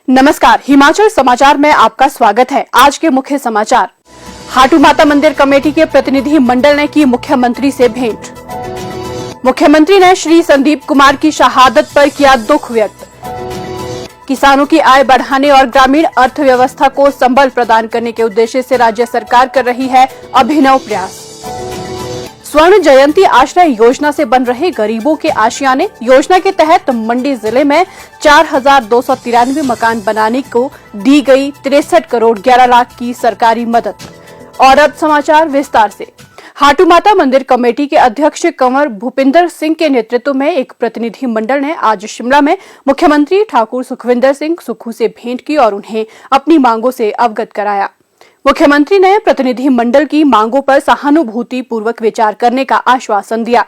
नमस्कार, हिमाचल समाचार में आपका स्वागत है। आज के मुख्य समाचार। हाटू माता मंदिर कमेटी के प्रतिनिधि मंडल ने की मुख्यमंत्री से भेंट। मुख्यमंत्री ने श्री संदीप कुमार की शहादत पर किया दुख व्यक्त। किसानों की आय बढ़ाने और ग्रामीण अर्थव्यवस्था को संबल प्रदान करने के उद्देश्य से राज्य सरकार कर रही है अभिनव प्रयास। स्वर्ण जयंती आश्रय योजना से बन रहे गरीबों के आशियाने। योजना के तहत मंडी जिले में 4,293 मकान बनाने को दी गई 63 करोड़ 11 लाख की सरकारी मदद। और अब समाचार विस्तार से। हाटू माता मंदिर कमेटी के अध्यक्ष कंवर भूपिंदर सिंह के नेतृत्व में एक प्रतिनिधि मंडल ने आज शिमला में मुख्यमंत्री ठाकुर सुखविंदर सिंह सुक्खू से भेंट की और उन्हें अपनी मांगों से अवगत कराया। मुख्यमंत्री ने प्रतिनिधि मंडल की मांगों पर सहानुभूति पूर्वक विचार करने का आश्वासन दिया।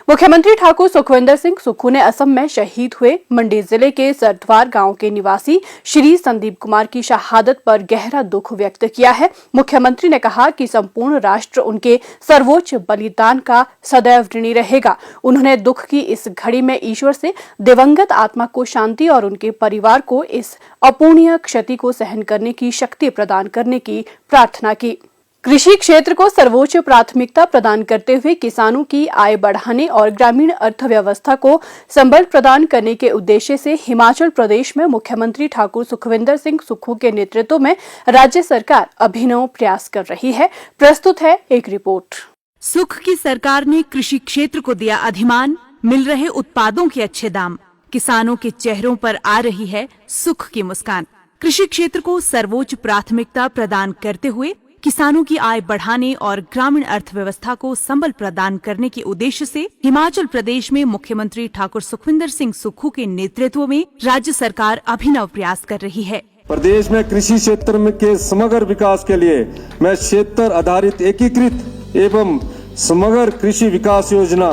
मुख्यमंत्री ठाकुर सुखविंदर सिंह सुक्खू ने असम में शहीद हुए मंडी जिले के सरद्वार गांव के निवासी श्री संदीप कुमार की शहादत पर गहरा दुख व्यक्त किया है। मुख्यमंत्री ने कहा कि संपूर्ण राष्ट्र उनके सर्वोच्च बलिदान का सदैव ऋणी रहेगा। उन्होंने दुख की इस घड़ी में ईश्वर से दिवंगत आत्मा को शांति और उनके परिवार को इस अपूर्णीय क्षति को सहन करने की शक्ति प्रदान करने की प्रार्थना की। कृषि क्षेत्र को सर्वोच्च प्राथमिकता प्रदान करते हुए किसानों की आय बढ़ाने और ग्रामीण अर्थव्यवस्था को संबल प्रदान करने के उद्देश्य से हिमाचल प्रदेश में मुख्यमंत्री ठाकुर सुखविंदर सिंह सुक्खू के नेतृत्व में राज्य सरकार अभिनव प्रयास कर रही है। प्रस्तुत है एक रिपोर्ट। सुख की सरकार ने कृषि क्षेत्र को दिया अधिमान, मिल रहे उत्पादों के अच्छे दाम, किसानों के चेहरों पर आ रही है सुख की मुस्कान। कृषि क्षेत्र को सर्वोच्च प्राथमिकता प्रदान करते हुए किसानों की आय बढ़ाने और ग्रामीण अर्थव्यवस्था को संबल प्रदान करने के उद्देश्य से हिमाचल प्रदेश में मुख्यमंत्री ठाकुर सुखविंदर सिंह सुक्खू के नेतृत्व में राज्य सरकार अभिनव प्रयास कर रही है। प्रदेश में कृषि क्षेत्र में के समग्र विकास के लिए मैं क्षेत्र आधारित एकीकृत एवं समग्र कृषि विकास योजना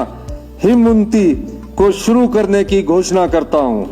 हिम-उन्नति को शुरू करने की घोषणा करता हूँ।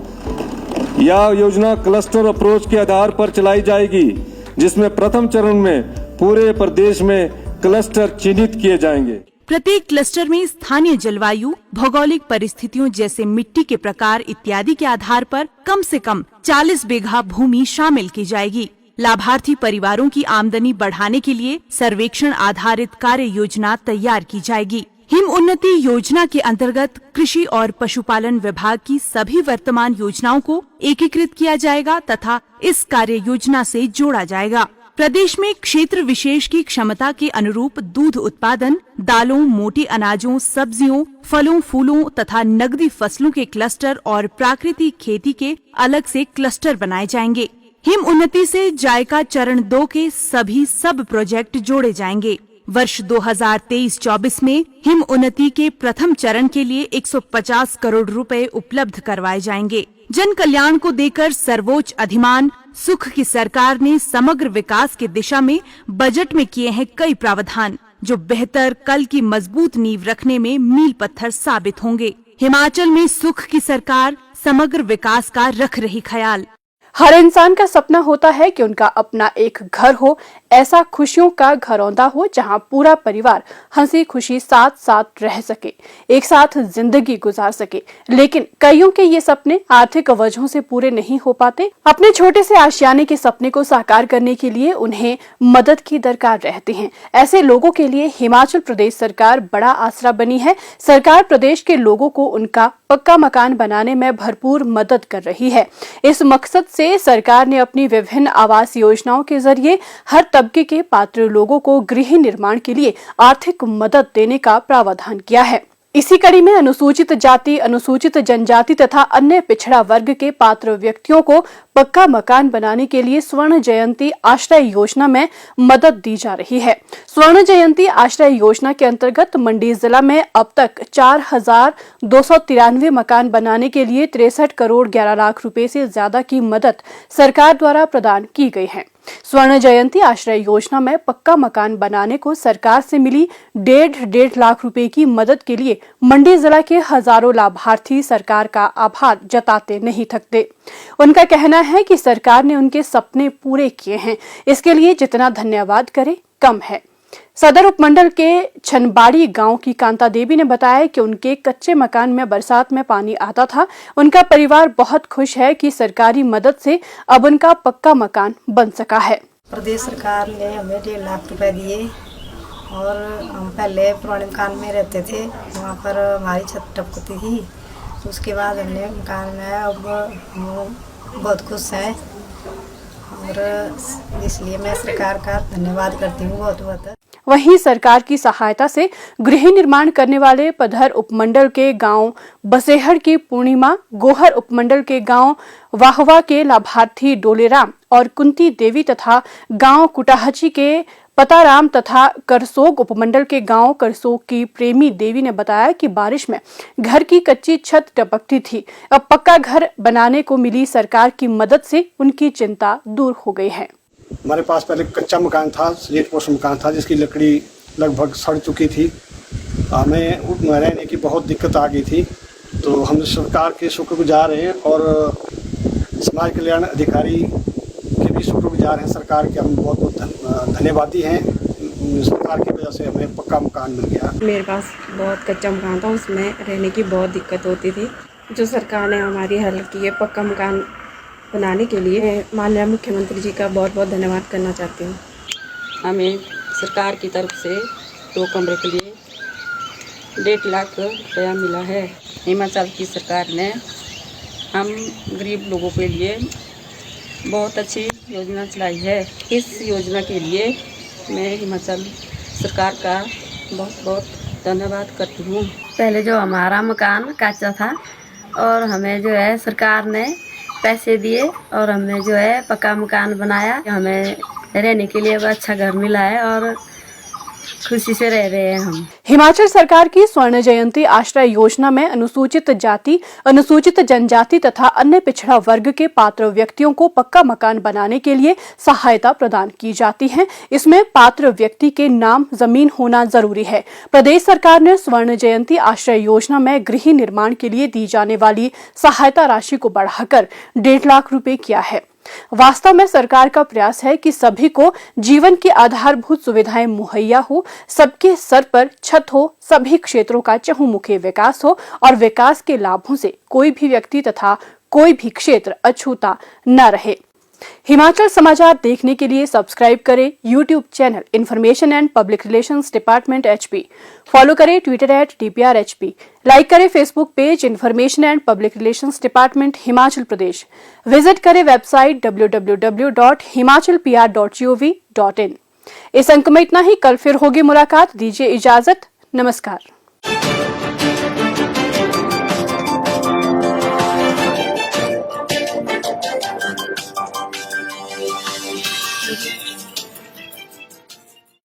यह योजना क्लस्टर अप्रोच के आधार पर चलाई जाएगी, जिसमें प्रथम चरण में पूरे प्रदेश में क्लस्टर चिन्हित किए जाएंगे। प्रत्येक क्लस्टर में स्थानीय जलवायु, भौगोलिक परिस्थितियों जैसे मिट्टी के प्रकार इत्यादि के आधार पर कम से कम 40 बीघा भूमि शामिल की जाएगी। लाभार्थी परिवारों की आमदनी बढ़ाने के लिए सर्वेक्षण आधारित कार्य योजना तैयार की जाएगी। हिम उन्नति योजना के अंतर्गत कृषि और पशुपालन विभाग की सभी वर्तमान योजनाओं को एकीकृत किया जाएगा तथा इस कार्य योजना से जोड़ा जाएगा। प्रदेश में क्षेत्र विशेष की क्षमता के अनुरूप दूध उत्पादन, दालों, मोटे अनाजों, सब्जियों, फलों, फूलों तथा नकदी फसलों के क्लस्टर और प्राकृतिक खेती के अलग से क्लस्टर बनाए जाएंगे। हिम उन्नति से जायका चरण 2 के सभी सब प्रोजेक्ट जोड़े जाएंगे। वर्ष 2023-24 में हिम उन्नति के प्रथम चरण के लिए 150 करोड़ रुपए उपलब्ध करवाए जाएंगे। जन कल्याण को देकर सर्वोच्च अधिमान सुख की सरकार ने समग्र विकास की दिशा में बजट में किए हैं कई प्रावधान, जो बेहतर कल की मजबूत नींव रखने में मील पत्थर साबित होंगे। हिमाचल में सुख की सरकार समग्र विकास का रख रही ख्याल। हर इंसान का सपना होता है कि उनका अपना एक घर हो, ऐसा खुशियों का घरौंदा हो जहां पूरा परिवार हंसी खुशी साथ साथ रह सके, एक साथ जिंदगी गुजार सके। लेकिन कईयों के ये सपने आर्थिक वजहों से पूरे नहीं हो पाते। अपने छोटे से आशियाने के सपने को साकार करने के लिए उन्हें मदद की दरकार रहती है। ऐसे लोगों के लिए हिमाचल प्रदेश सरकार बड़ा आसरा बनी है। सरकार प्रदेश के लोगों को उनका पक्का मकान बनाने में भरपूर मदद कर रही है। इस मकसद से सरकार ने अपनी विभिन्न आवास योजनाओं के जरिए हर तबके के पात्र लोगों को गृह निर्माण के लिए आर्थिक मदद देने का प्रावधान किया है। इसी कड़ी में अनुसूचित जाति, अनुसूचित जनजाति तथा अन्य पिछड़ा वर्ग के पात्र व्यक्तियों को पक्का मकान बनाने के लिए स्वर्ण जयंती आश्रय योजना में मदद दी जा रही है। स्वर्ण जयंती आश्रय योजना के अंतर्गत मंडी जिला में अब तक 4,293 मकान बनाने के लिए 63 करोड़ 11 लाख रुपए से ज्यादा की मदद सरकार द्वारा प्रदान की गई है। स्वर्ण जयंती आश्रय योजना में पक्का मकान बनाने को सरकार से मिली 1.5 लाख रुपए की मदद के लिए मंडी जिला के हजारों लाभार्थी सरकार का आभार जताते नहीं थकते। उनका कहना है कि सरकार ने उनके सपने पूरे किए हैं, इसके लिए जितना धन्यवाद करे कम है। सदर उपमंडल के छनबाड़ी गांव की कांता देवी ने बताया कि उनके कच्चे मकान में बरसात में पानी आता था। उनका परिवार बहुत खुश है कि सरकारी मदद से अब उनका पक्का मकान बन सका है। प्रदेश सरकार ने हमें 1.5 लाख रुपए दिए और हम पहले पुराने मकान में रहते थे, वहाँ पर हमारी छत टपकती थी। तो उसके बाद हमने मकान में अब हम बहुत खुश हैं और इसलिए मैं सरकार का धन्यवाद करती हूँ बहुत बहुत। वहीं सरकार की सहायता से गृह निर्माण करने वाले पधर उपमंडल के गांव बसेहड़ की पूर्णिमा, गोहर उपमंडल के गांव वाहवा के लाभार्थी डोलेराम और कुंती देवी तथा गांव कुटाहची के पताराम तथा करसोग उपमंडल के गांव करसोग की प्रेमी देवी ने बताया कि बारिश में घर की कच्ची छत टपकती थी। अब पक्का घर बनाने को मिली सरकार की मदद से उनकी चिंता दूर हो गई है। हमारे पास पहले कच्चा मकान था, स्लेट पोस्ट मकान था, जिसकी लकड़ी लगभग सड़ चुकी थी। हमें रहने की बहुत दिक्कत आ गई थी। तो हम सरकार के शुक्रगुजार हैं और समाज कल्याण अधिकारी के भी शुक्रगुजार हैं। सरकार के हम बहुत बहुत धन्यवादी हैं। सरकार की वजह से हमें पक्का मकान मिल गया। मेरे पास बहुत कच्चा मकान था, उसमें रहने की बहुत दिक्कत होती थी। जो सरकार ने हमारी हेल्प की है पक्का मकान बनाने के लिए, माननीय मुख्यमंत्री जी का बहुत बहुत धन्यवाद करना चाहती हूँ। हमें सरकार की तरफ से 2 कमरे के लिए 1.5 लाख रुपया मिला है। हिमाचल की सरकार ने हम गरीब लोगों के लिए बहुत अच्छी योजना चलाई है। इस योजना के लिए मैं हिमाचल सरकार का बहुत बहुत धन्यवाद करती हूँ। पहले जो हमारा मकान कच्चा था और हमें जो है सरकार ने पैसे दिए और हमने जो है पक्का मकान बनाया। हमें रहने के लिए अच्छा घर मिला है और खुशी से रह रहे हैं हम। हिमाचल सरकार की स्वर्ण जयंती आश्रय योजना में अनुसूचित जाति, अनुसूचित जनजाति तथा अन्य पिछड़ा वर्ग के पात्र व्यक्तियों को पक्का मकान बनाने के लिए सहायता प्रदान की जाती है। इसमें पात्र व्यक्ति के नाम जमीन होना जरूरी है। प्रदेश सरकार ने स्वर्ण जयंती आश्रय योजना में गृह निर्माण के लिए दी जाने वाली सहायता राशि को बढ़ाकर 1.5 लाख रुपए किया है। वास्तव में सरकार का प्रयास है कि सभी को जीवन की आधारभूत सुविधाएं मुहैया हो, सबके सर पर छत हो, सभी क्षेत्रों का चहुमुखी विकास हो और विकास के लाभों से कोई भी व्यक्ति तथा कोई भी क्षेत्र अछूता न रहे। हिमाचल समाचार देखने के लिए सब्सक्राइब करें YouTube channel information and public relations department HP, follow करें ट्विटर @DPRHP, लाइक करें Facebook page information and public relations department Himachal Pradesh, visit करें वेबसाइट www.himachalpr.gov.in। इस अंक में इतना ही। कल फिर होगी मुलाकात। दीजिए इजाजत। नमस्कार।